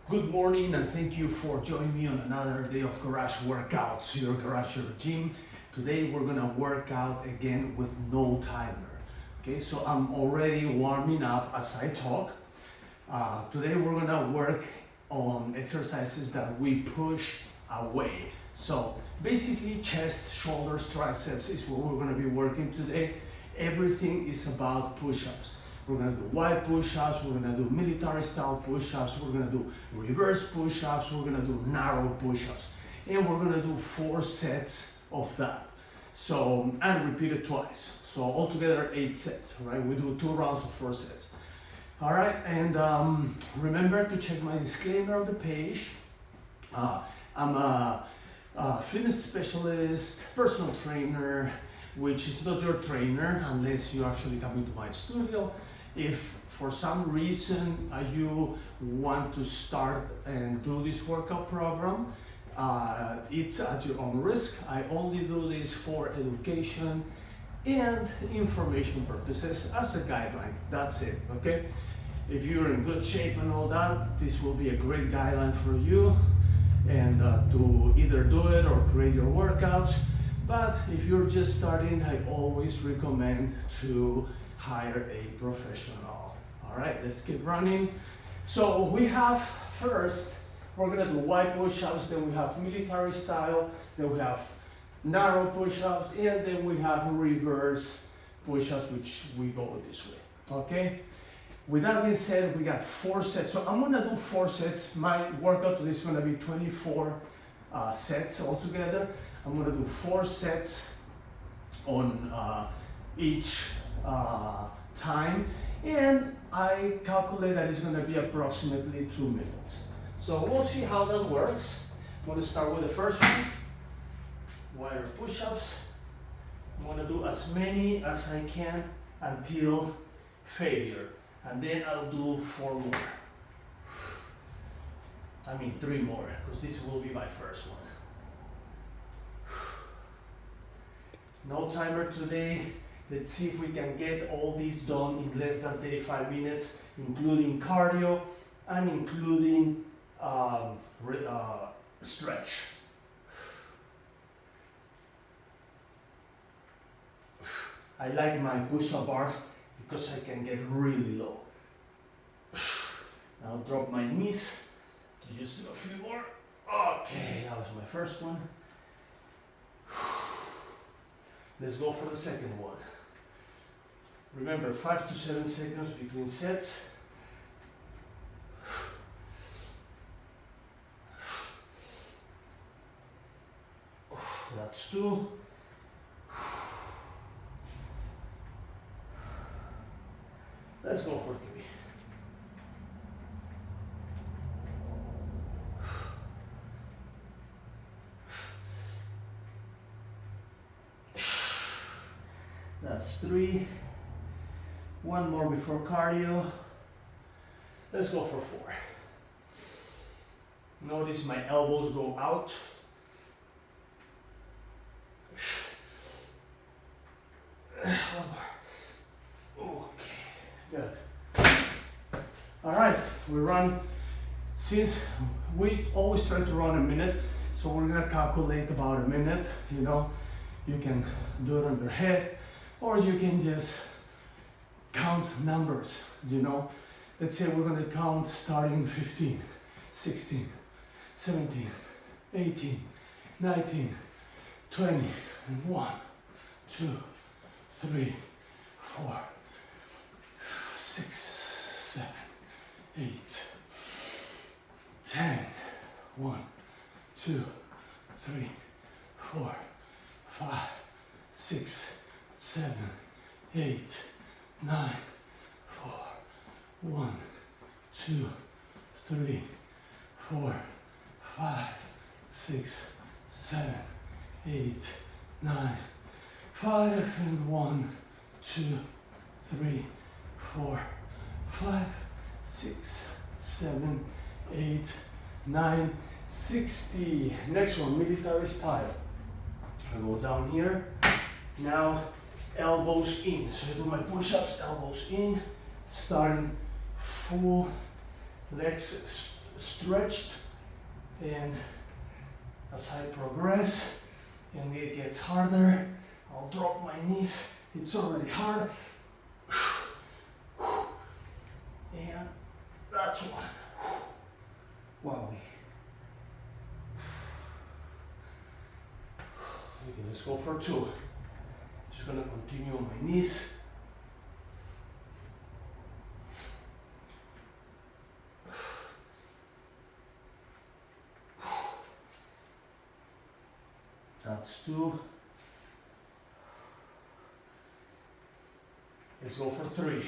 Good morning and thank you for joining me on another day of garage workouts, your garage, your gym. Today we're gonna work out again with no timer. Okay, so I'm already warming up as I talk. Today we're gonna work on exercises that we push away. So basically chest, shoulders, triceps is what we're gonna be working today. Everything is about push-ups. We're gonna do wide push-ups, we're gonna do military style push-ups, we're gonna do reverse push-ups, we're gonna do narrow push-ups. And we're gonna do 4 sets of that. So, and repeat it twice. So altogether 8 sets, right? We do 2 rounds of 4 sets. All right, and remember to check my disclaimer on the page. I'm a fitness specialist, personal trainer, which is not your trainer unless you actually come into my studio. If for some reason you want to start and do this workout program, it's at your own risk. I only do this for education and information purposes as a guideline. That's it, okay? If you're in good shape and all that, this will be a great guideline for you and to either do it or create your workouts. But if you're just starting, I always recommend to hire a professional. All right, let's keep running. So we have first, we're gonna do wide push-ups, then we have military style, then we have narrow push-ups, and then we have reverse push-ups, which we go this way, okay? With that being said, we got 4 sets. So I'm gonna do 4 sets. My workout today is gonna be 24 sets altogether. I'm gonna do 4 sets on each time, and I calculate that it's gonna be approximately 2 minutes. So we'll see how that works. I'm gonna start with the first one, wider push-ups. I'm gonna do as many as I can until failure, and then I'll do 4 more. I mean 3 more, because this will be my first one. No timer today. Let's see if we can get all these done in less than 35 minutes, including cardio and including stretch. I like my push-up bars because I can get really low. Now drop my knees to just do a few more. Okay, that was my first one. Let's go for the second one. Remember, 5 to 7 seconds between sets. That's 2. Let's go for 3. That's 3. 1 more before cardio. Let's go for 4. Notice my elbows go out. One more. Okay, good. All right, we run. Since we always try to run a minute, so we're gonna calculate about a minute. You know, you can do it on your head, or you can just count numbers, you know. Let's say we're gonna count starting 15, 16, 17, 18, 19, 20, and 1, 2, 3, 4, 6, 7, 8, 10, 1, 2, 3, 4, 5, 6, 7, 8, 9, 4, 1, 2, 3, 4, 5, 6, 7, 8, 9, 5, and 1, 2, 3, 4, 5, 6, 7, 8, 9, 60. Next one, military style. I go down here. Now elbows in. So I do my push-ups, elbows in, starting full legs stretched, and as I progress and it gets harder, I'll drop my knees. It's already hard. And that's one. Wow. Okay, let's go for two. Just gonna continue on my knees. That's two. Let's go for three.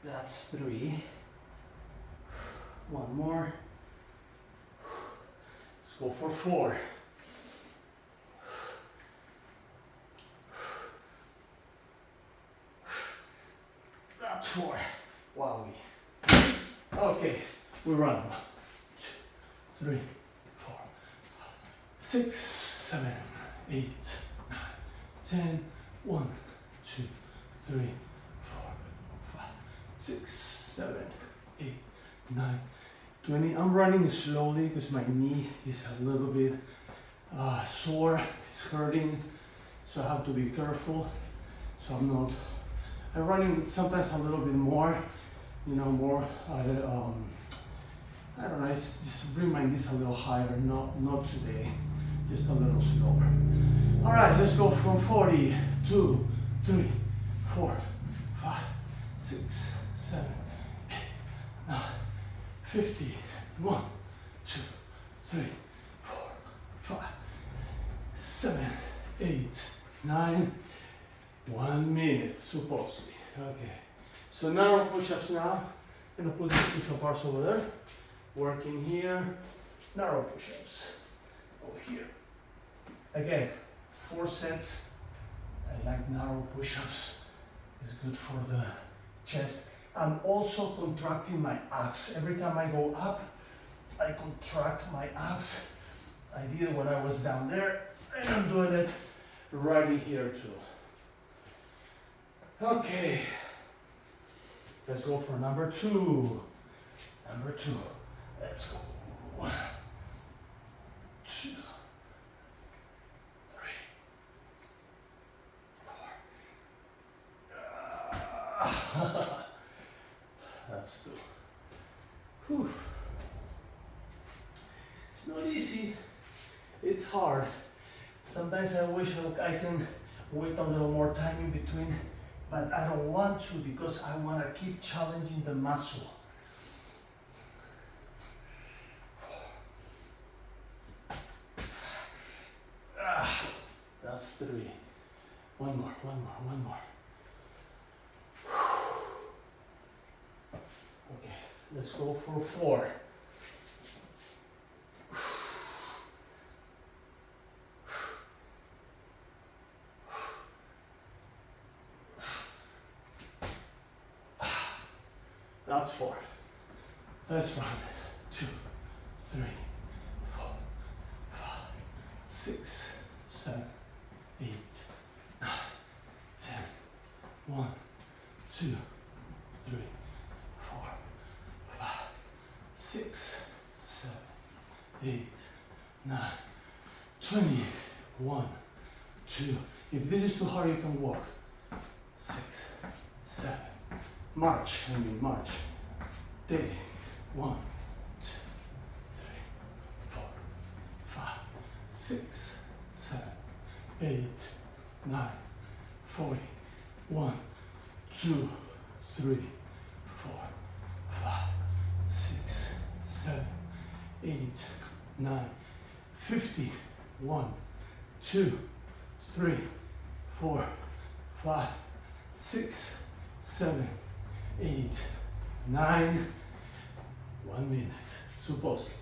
That's three. One more. Let's go for four. That's four. Wow. Okay, we run. 1, 2, 3, 4, 6, 7, 8, 9, 10. 1, 2, 3, 4, 5, 6, 7, 8, 9, 20. I'm running slowly because my knee is a little bit sore. It's hurting, so I have to be careful. So I'm running sometimes a little bit more, you know, more. I don't know. It's just bring my knees a little higher. Not today. Just a little slower. All right, let's go from 40, 2, 3, 4, 5, 6, 7, 8, 9, 50. 1, 2, 3, 4, 5, 7, 8, 9. 1 minute, supposedly. Okay. So narrow push-ups now. I'm gonna put the push-up bars over there. Working here. Narrow push-ups. Over here. Again, 4 sets. I like narrow push-ups. It's good for the chest. I'm also contracting my abs. Every time I go up, I contract my abs. I did it when I was down there, and I'm doing it right in here too. Okay, let's go for number 2. Number 2. Let's go. 1, 2, 3, 4. That's 2. Whew. It's not easy. It's hard. Sometimes I wish I can wait a little more time in between, but I don't want to because I want to keep challenging the muscle. That's 3. One more. Okay, let's go for 4. That's 4. Let's run. 2, 3, 4, 5, 6, 7, 8, 9, 10. 1, 2, 3, 4, 5, 6, 7, 8, 9, 20. 1, 2. If this is too hard, you can walk. 6, 7. March. 30. 1, 2, 3, 4, 5, 6, 7, 8, 9, 40. 1, 2, 3, 4, 5, 6, 7, 8, 9, 50. 1, 2, 3, 4, 5, 6, 7, 8, 9. 1 minute, supposedly.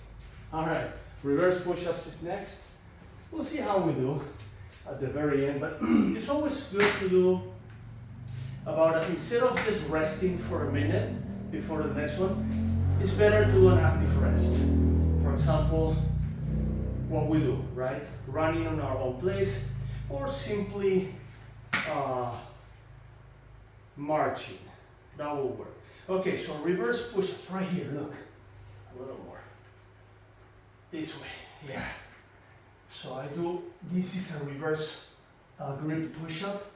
All right, reverse push-ups is next. We'll see how we do at the very end, but it's always good to do instead of just resting for a minute before the next one, it's better to do an active rest. For example, what we do, right? Running on our own place, or simply marching. That will work. Okay, so reverse push-ups right here, look. A little more. This way, yeah. So I do, this is a reverse grip push-up.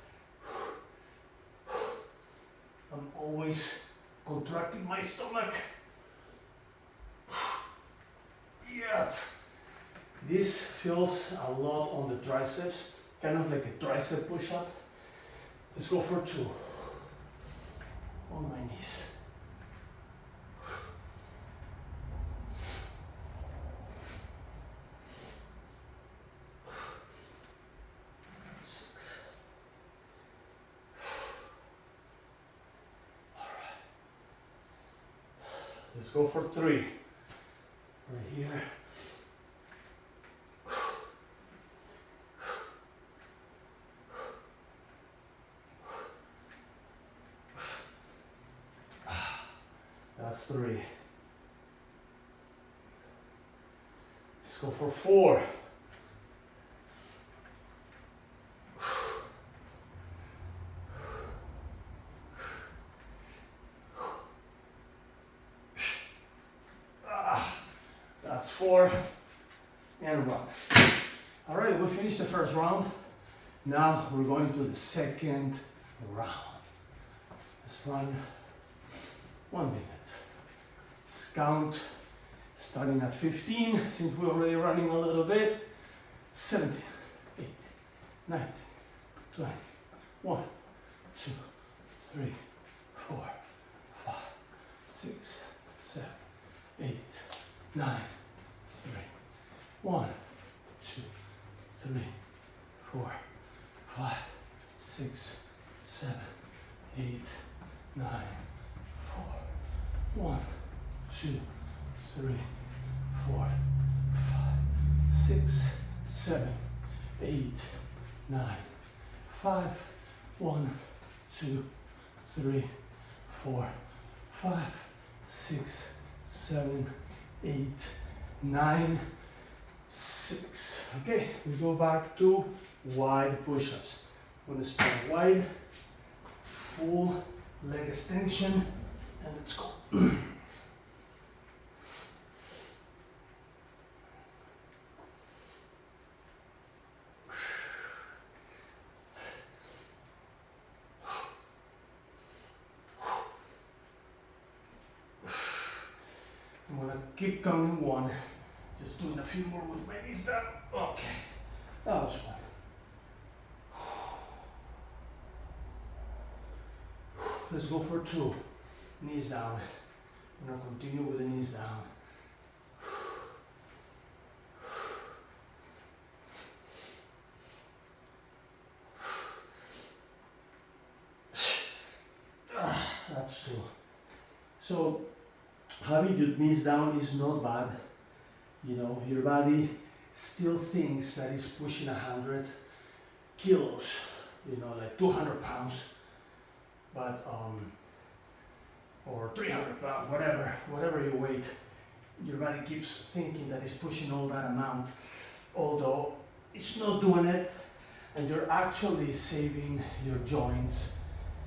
I'm always contracting my stomach. Yeah. This feels a lot on the triceps, kind of like a tricep push-up. Let's go for 2. On my knees. Let's go for 3. Right here. That's 3. Let's go for 4. That's 4. And run. All right, we finished the first round. Now we're going to the second round. Let's run 1 minute. Let's count, starting at 15, since we're already running a little bit. 17, 18, 19, 20, 1, 2, 3, 4, 5, 6, 7, 8, 9, 3, 1, 2, 3, 4, 5, 6, 7, 8, 9, 4, 1, 2, 3, 4, 5, 6, 7, 8, 9, 5, 1, 2, 3, 4, 5, 6, 7, 8, 9, 6. Okay, we go back to wide push-ups. I'm going to start wide, full leg extension, and let's go. I'm gonna keep counting 1, just doing a few more with my knees down. Okay, that was 1. Let's go for 2, knees down. I'm gonna continue with the knees down. That's 2. So having your knees down is not bad. You know, your body still thinks that it's pushing 100 kilos, you know, like 200 pounds, but, or 300 pounds, whatever you weight, your body keeps thinking that it's pushing all that amount, although it's not doing it, and you're actually saving your joints,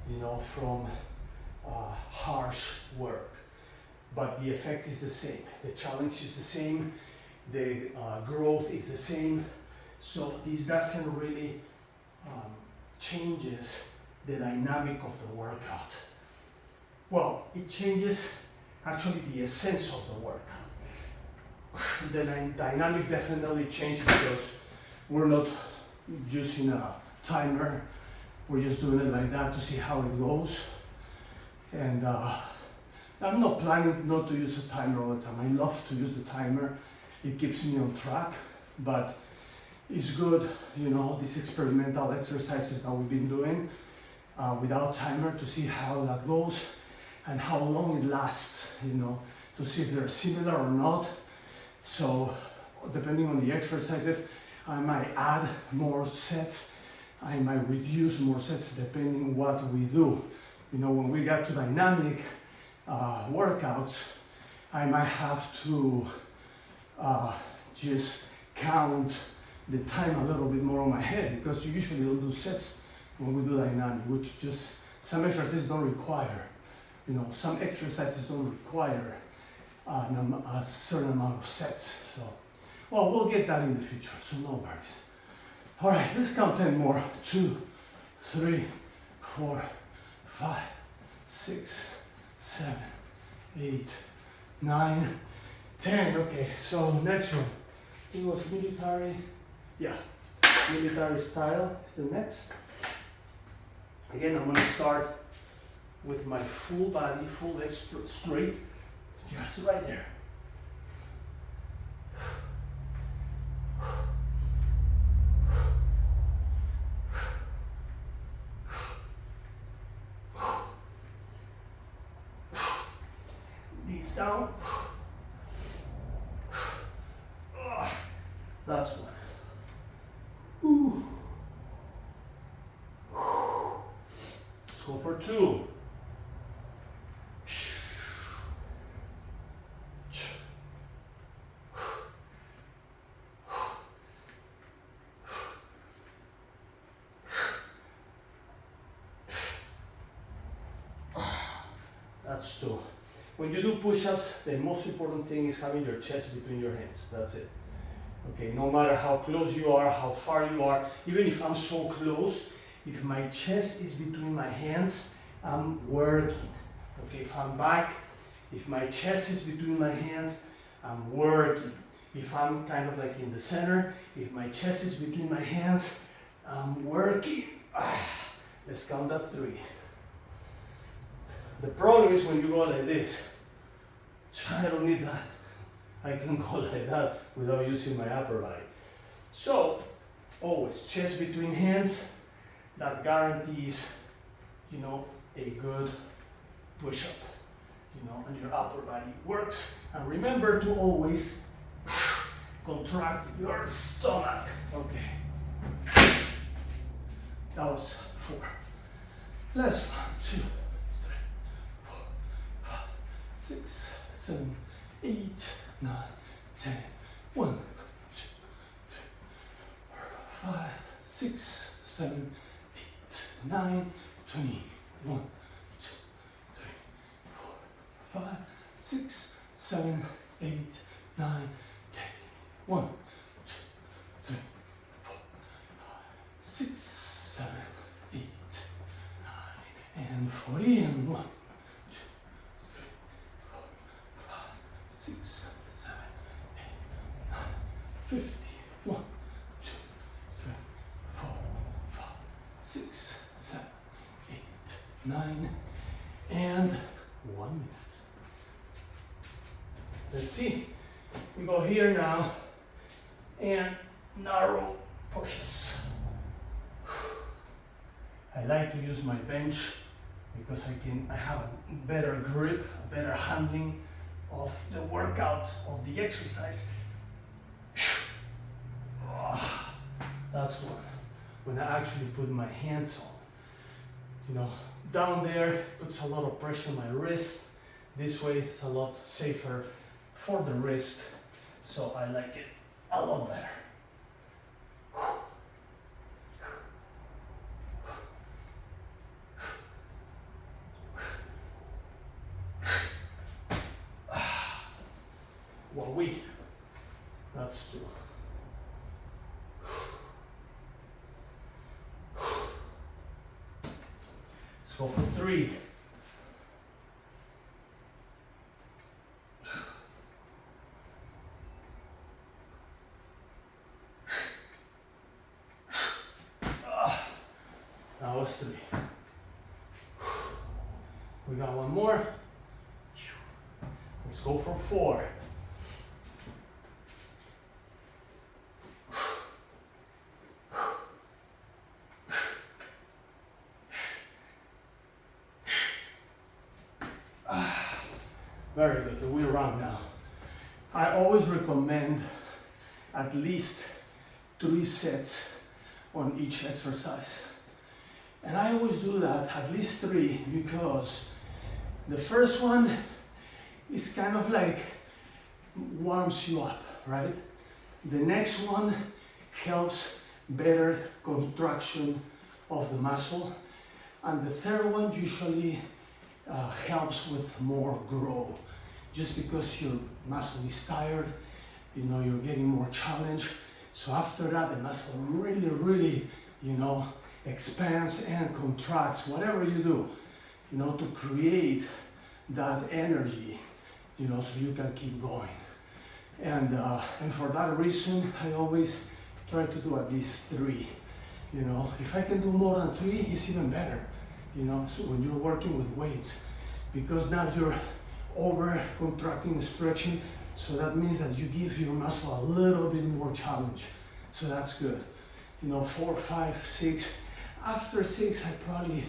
you know, from harsh work. But the effect is the same, the challenge is the same, the growth is the same, so this doesn't really changes the dynamic of the workout. Well, it changes actually the essence of the workout. The dynamic definitely changes because we're not using a timer, we're just doing it like that to see how it goes. And I'm not planning not to use a timer all the time. I love to use the timer. It keeps me on track, but it's good, you know, these experimental exercises that we've been doing without timer to see how that goes and how long it lasts, you know, to see if they're similar or not. So depending on the exercises, I might add more sets, I might reduce more sets depending on what we do. You know, when we get to dynamic workouts, I might have to just count the time a little bit more on my head, because you usually don't do sets when we do dynamic, which just some exercises don't require, you know, some exercises don't require a certain amount of sets. So, well, we'll get that in the future, so no worries. All right, let's count 10 more. 2, 3, 4, 5, 6, 7, 8, 9, 10. Okay, so next one. It was military. Yeah, military style is the next. Again, I'm gonna start with my full body, full leg straight, just right there. Knees down. That's one. Ooh. Let's go for 2. That's 2. When you do push-ups, the most important thing is having your chest between your hands. That's it. Okay, no matter how close you are, how far you are, even if I'm so close, if my chest is between my hands, I'm working. Okay, if I'm back, if my chest is between my hands, I'm working. If I'm kind of like in the center, if my chest is between my hands, I'm working. Let's count up 3. The problem is when you go like this. I don't need that. I can go like that without using my upper body. So, always chest between hands. That guarantees, you know, a good push-up. You know, and your upper body works. And remember to always contract your stomach. Okay. That was 4. Last one. 2, 3, 4, 5, 6, 7, 8, 9, 10. 1, 2, 3, 4, 5, 6, 7, 8, 9, 20. 1, 2, 3, 4, 5, 6, 7, 8, 9, 10. 1, 2, 3, 4, 5, 6, 7, 8, 9, and 40. And 1, 2, 3, 4, 5, 6, 7, 8, 9, 50. 1, 2, 3, 4, 5, 6, 7, 8, 9, and 1 minute. Let's see. We go here now and narrow pushes. I like to use my bench because I have a better grip, a better handling of the workout, of the exercise. That's when I actually put my hands on. You know, down there puts a lot of pressure on my wrist. This way it's a lot safer for the wrist, so I like it a lot better. Well, that's 2. Let's go for 3. That was 3. We got 1 more. Let's go for 4. Very good. We're around now. I always recommend at least 3 sets on each exercise. And I always do that, at least 3, because the first one is kind of like warms you up, right? The next one helps better contraction of the muscle. And the third one usually helps with more growth. Just because your muscle is tired, you know, you're getting more challenge. So after that, the muscle really, you know, expands and contracts, whatever you do, you know, to create that energy, you know, so you can keep going. And for that reason, I always try to do at least 3. You know, if I can do more than 3, it's even better. You know, so when you're working with weights, because now you're over contracting and stretching, so that means that you give your muscle a little bit more challenge. So that's good. You know, 4, 5, 6. After 6, I probably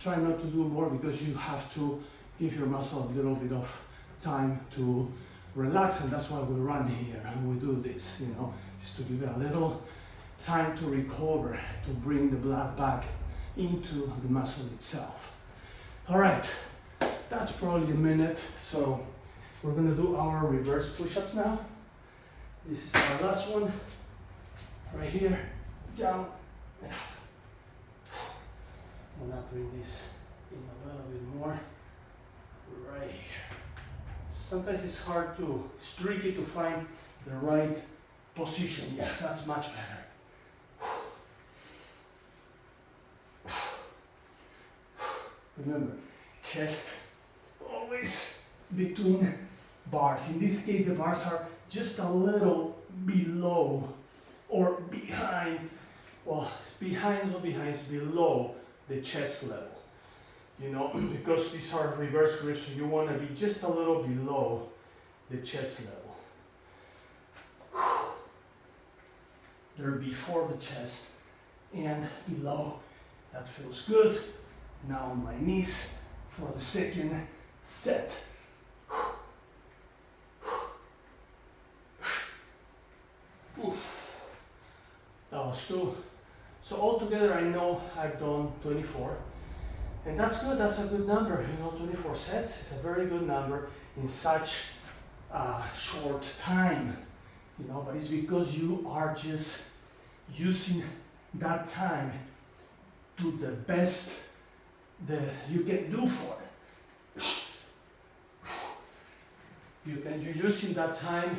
try not to do more because you have to give your muscle a little bit of time to relax, and that's why we run here and we do this, you know, just to give it a little time to recover, to bring the blood back into the muscle itself. All right, that's probably a minute. So we're gonna do our reverse push-ups now. This is our last one, right here, down and up. I'm gonna bring this in a little bit more, right here. Sometimes it's hard to, it's tricky to find the right position. Yeah, that's much better. Remember, chest always between bars. In this case, the bars are just a little below or behind, well, behind is below the chest level. You know, because these are reverse grips, so you want to be just a little below the chest level. They're before the chest and below. That feels good. Now on my knees for the second set. Oof. That was 2. So altogether I know I've done 24. And that's good, that's a good number, you know, 24 sets is a very good number in such a short time, you know, but it's because you are just using that time to the best that you can do for it. You're using that time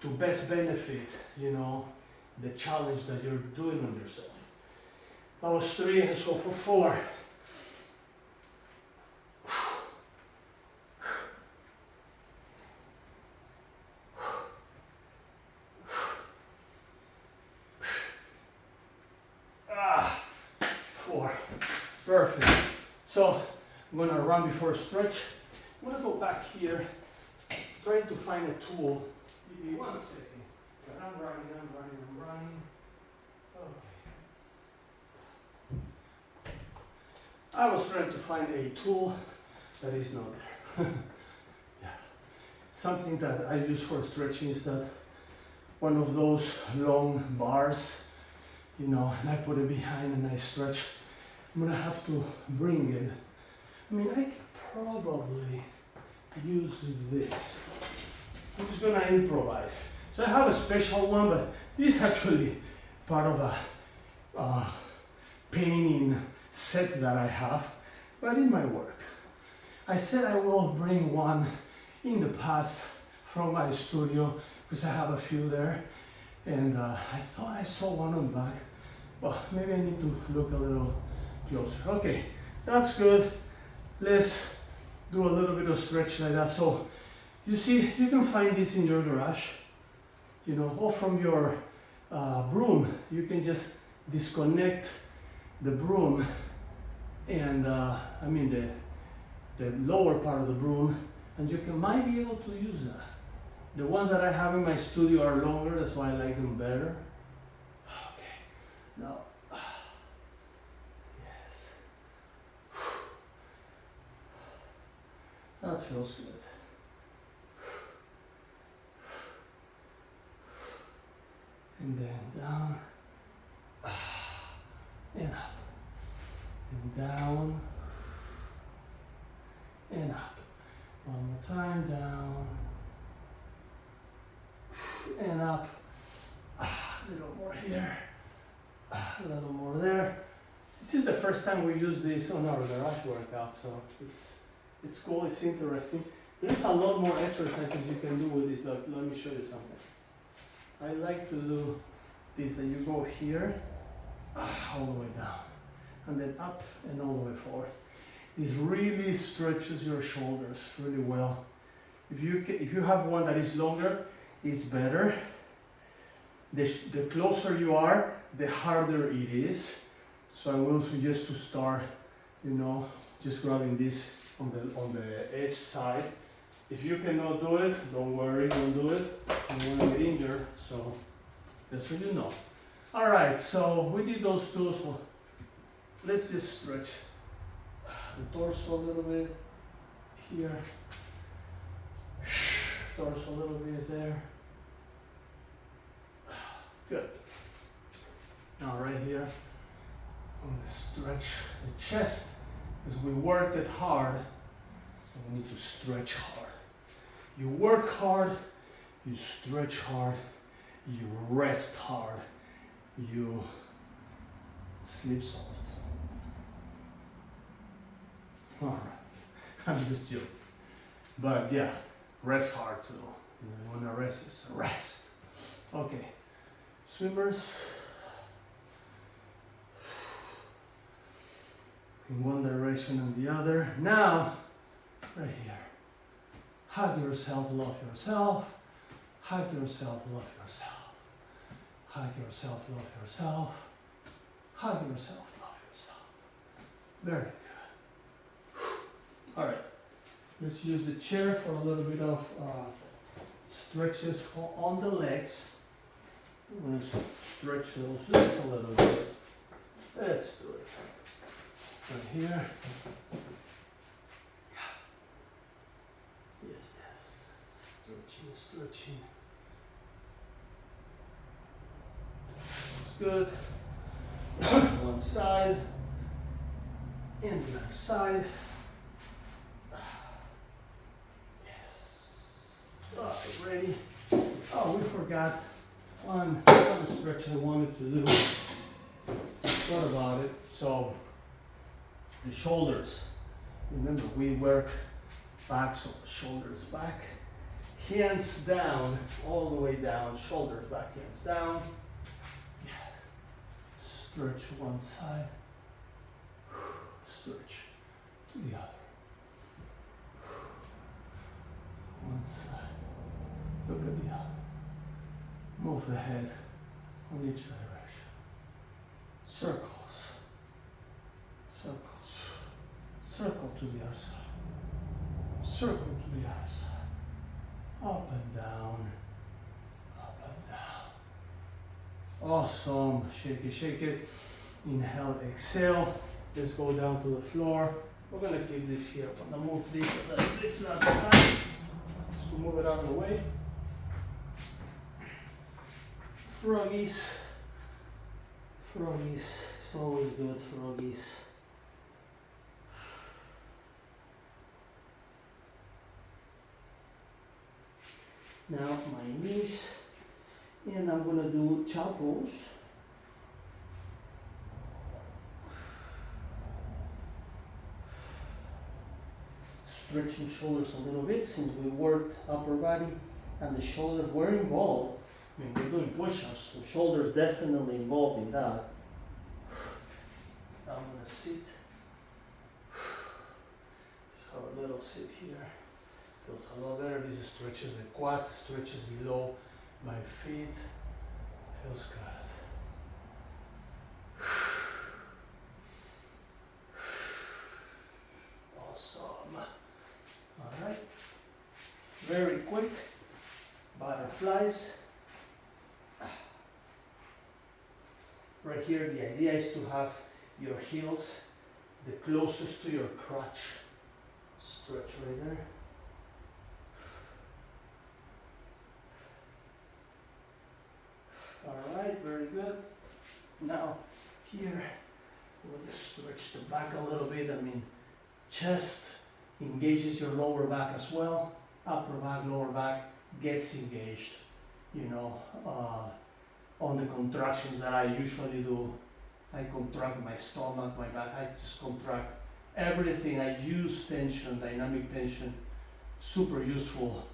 to best benefit, you know, the challenge that you're doing on yourself. That was 3, let's go for 4. Perfect. So I'm going to run before a stretch. I'm going to go back here, trying to find a tool. Give me 1 second. I'm running. Okay. I was trying to find a tool that is not there. Yeah. Something that I use for stretching is that one of those long bars, you know, and I put it behind and I stretch. I'm gonna have to bring it. I mean, I could probably use this. I'm just gonna improvise. So I have a special one, but this is actually part of a painting set that I have, but it might work. I said I will bring one in the past from my studio because I have a few there, and I thought I saw one on the back, but maybe I need to look a little closer. Okay, that's good. Let's do a little bit of stretch like that. So you see, you can find this in your garage, you know, or from your broom. You can just disconnect the broom and I mean the lower part of the broom, and you might be able to use that. The ones that I have in my studio are longer, that's why I like them better. Okay, now. That feels good. And then down, and up, and down, and up. One more time, down, and up. A little more A little more there. This is the first time we use this on our garage workout, so it's cool, it's interesting. There's a lot more exercises you can do with this. Let me show you something. I like to do this, that you go here, all the way down, and then up and all the way forth. This really stretches your shoulders really well. If you have one that is longer, it's better. The closer you are, the harder it is. So I will suggest to start, just grabbing this on the edge side. If you cannot do it, don't worry, don't do it. You don't want to get injured, so just so you know. All right, so we did those two, so let's just stretch the torso a little bit here, torso a little bit there. Good. Now right here, I'm going to stretch the chest because we worked it hard, so we need to stretch hard. You work hard, you stretch hard, you rest hard, you sleep soft. All right, I'm just joking. But yeah, rest hard too. You want to rest, is rest. Okay, swimmers. In one direction and the other. Now, right here. Hug yourself, love yourself. Hug yourself, love yourself. Hug yourself, love yourself. Hug yourself, love yourself. Very good. All right. Let's use the chair for a little bit of stretches on the legs. I'm going to stretch those legs a little bit. Let's do it. Right here. Yes, yes. Stretching. That's good. One side. And the other side. Yes. All right, ready. Oh, we forgot one stretch I wanted to do. What about it? So, the shoulders. Remember, we work back, so shoulders back, hands down, all the way down, shoulders back, hands down. Yeah. Stretch one side, stretch to the other. One side, look at the other. Move the head on each direction. Circles, circles. Circle to the other side. Circle to the other side. Up and down. Up and down. Awesome. Shake it, shake it. Inhale, exhale. Let's go down to the floor. We're going to keep this here. I'm going to move this a little bit to that side. Just to move it out of the way. Froggies. Froggies. It's always good, froggies. Now my knees, and I'm going to do child pose. Stretching shoulders a little bit since we worked upper body and the shoulders were involved. I mean, we're doing push-ups, so shoulders definitely involved in that. Now I'm going to sit. So a little sit here. Feels a lot better. This stretches the quads, stretches below my feet. Feels good. Awesome. All right. Very quick. Butterflies. Right here, the idea is to have your heels the closest to your crotch. Stretch right there. All right, very good. Now here, we'll just stretch the back a little bit. I mean, chest engages your lower back as well. Upper back, lower back gets engaged, on the contractions that I usually do I contract my stomach, my back, I just contract everything. I use tension, dynamic tension, super useful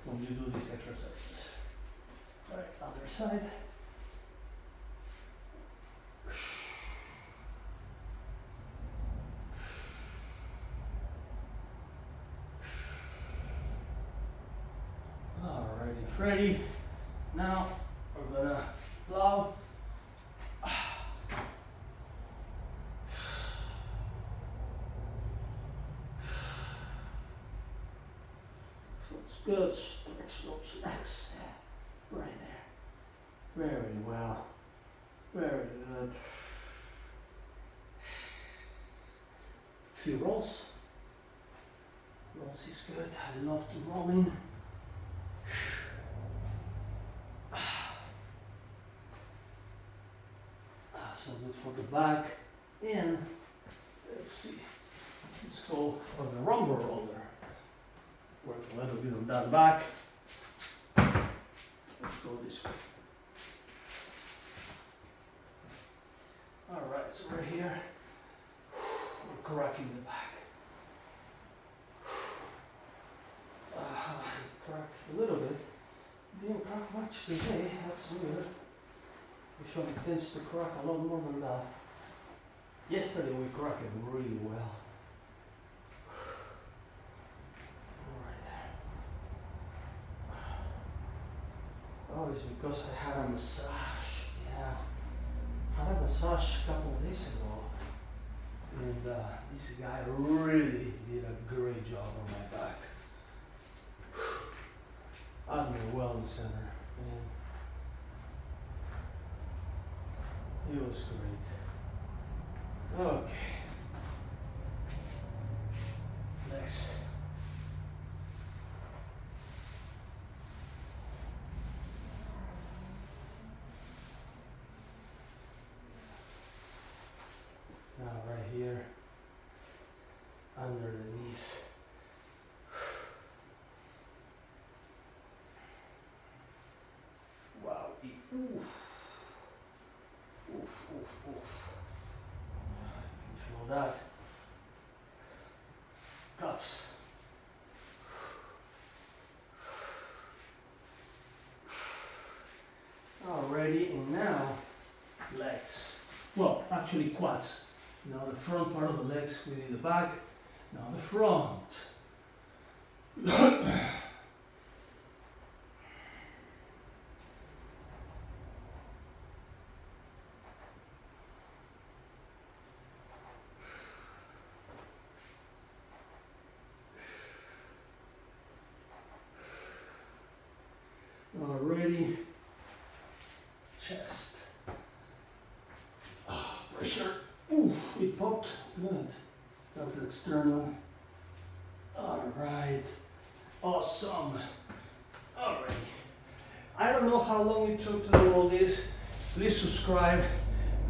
when you do these exercises. All right, other side. Alrighty, Freddy. Now we're gonna plow. Feels good. Stretch those legs. Right there. Very well. Very good. Few rolls. Rolls is good. I love to roll in. So good for the back. And let's see. Let's go for the rumble roller. Work a little bit on that back. Let's go this way. Alright, so we're here. We're cracking the back. It cracked a little bit. Didn't crack much today, that's weird. Usually it tends to crack a lot more than that. Yesterday we cracked it really well. Right there. Oh, it's because I had a massage. Yeah. I had a massage a couple of days ago. And this guy really did a great job on my back. At my wellness center. Man. It was great. Okay. Next. Now right here, under the knees. Wow. Oof. Oof, oof, oof. You can feel that. Cuffs. Alrighty, and now legs. Well, actually quads. Now the front part of the legs, we need the back. Now the front. Already, chest. Pressure. Oof, it popped. Good. That's the external. Alright. Awesome. Alright. I don't know how long it took to do all this. Please subscribe,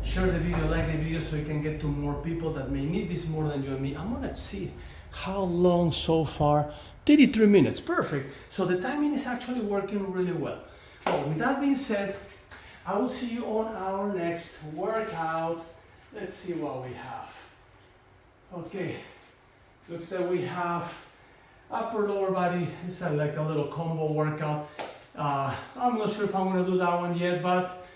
share the video, like the video so you can get to more people that may need this more than you and me. I'm gonna see how long so far. 33 minutes, perfect. So the timing is actually working really well. Well, with that being said, I will see you on our next workout. Let's see what we have. Okay, looks like we have upper lower body. It's like a little combo workout. I'm not sure if I'm gonna do that one yet, but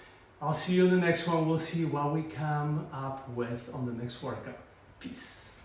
I'll see you in the next one. We'll see what we come up with on the next workout. Peace.